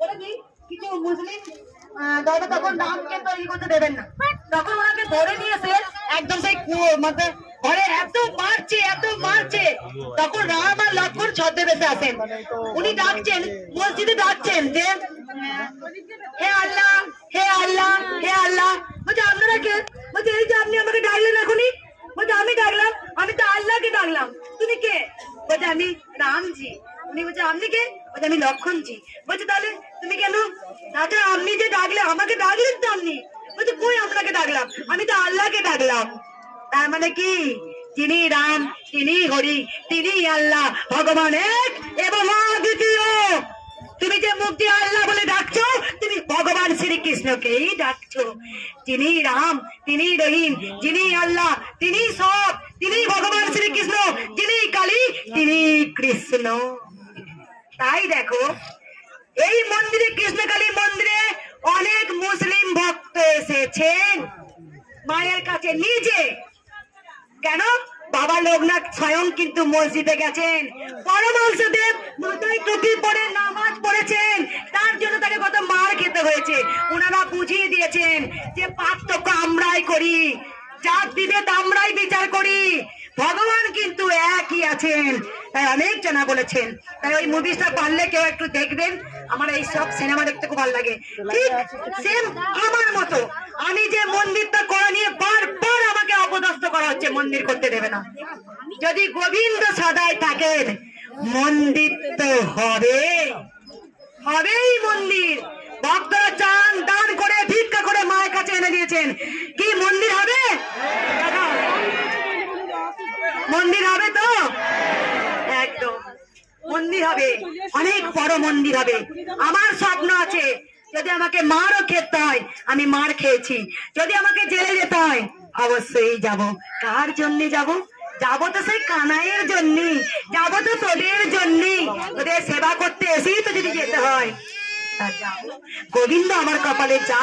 বলে দিই, কিছু মুসলিম দাদা তখন রামকে তৈরি করতে দেবেন না, তখন ওনাকে ধরে নিয়েছে একদম সেই মানে ঘরে এত মারছে, তখন রাম আর লক্ষ্মণ ছদ্মবেশে আসেন। উনি ডাকছেন, মসজিদে ডাকছেন যে হে আল্লাহ, হে আল্লাহ, হে আল্লাহ। বলছে আপনারা কে? বলছে এই যে আপনি আমাকে ডাকলেন এখনই। বলছে আমি ডাকলাম? আমি তো আল্লাহকে ডাকলাম। তুমি কে? বলছে আমি রামজি। উনি বলছে আপনি কে? বলছে আমি লক্ষণজি। বলছে তাহলে তুমি কেন? আচ্ছা আপনি যে ডাকলে, আমাকে ডাকলেন তো আপনি? বলছে কই আপনাকে ডাকলাম? আমি তো আল্লাহকে ডাকলাম। তার মানে কি? তিনি রাম, তিনি হরি, তিনি আল্লাহ, ভগবান এক এবং অদ্বিতীয়। তুমি যে মুখ দিয়ে আল্লাহ বলে ডাকছো, তুমি ভগবান শ্রীকৃষ্ণকেই ডাকছো। যিনি রাম, তিনি রহিম, যিনি আল্লাহ, তিনি সব, তিনি ভগবান শ্রীকৃষ্ণ, যিনি কালী, তিনি কৃষ্ণ। তাই দেখো এই মন্দিরে, কৃষ্ণকালী মন্দিরে অনেক মুসলিম ভক্ত এসেছেন মায়ের কাছে নিজে। কেন? বাবা লোকনাথ স্বয়ং কিন্তু মসজিদে গেছেন, পরমহংসদেব মাথায় টুপি পরে নামাজ পড়েছেন, তার জন্য তাকে কত মার খেতে হয়েছে। ওনারা বুঝিয়ে দিয়েছেন যে পার্থক্য আমরাই করি, জাত বিভেদ আমরাই বিচার করি, ভগবান কিন্তু একই আছেন। তাই অনেক জানা বলেছেন। তাই ওই মুভিটা পারলে কেউ একটু দেখবেন। আমার এই সব সিনেমা দেখতে খুব ভালো লাগে। ঠিক সেম আমার মতো আমি যে মন্দিরটা করা নিয়ে বারবার আমাকে অপদস্থ করা হচ্ছে, মন্দির করতে দেবে না। যদি গোবিন্দ সদাই থাকেন, মন্দির তো হবেই মন্দির। ভক্তরা চান দান করে ভিক্ষা করে মায়ের কাছে এনে দিয়েছেন, কি মন্দির হবে? মন্দির হবে তো একদম মন্দির হবে, অনেক বড় মন্দির হবে। আমার স্বপ্ন আছে, যদি আমাকে মারও খেতে হয়, আমি মার খেয়েছি, যদি আমাকে জেলে যেতে হয় অবশ্যই যাব। কার জন্য যাব? যাবো তো সেই কানাইয়ের জন্য, যাবো তো তোদের জন্য, তোদের সেবা করতে এসেই তো যদি যেতে হয়। গোবিন্দ আমার কপালে যা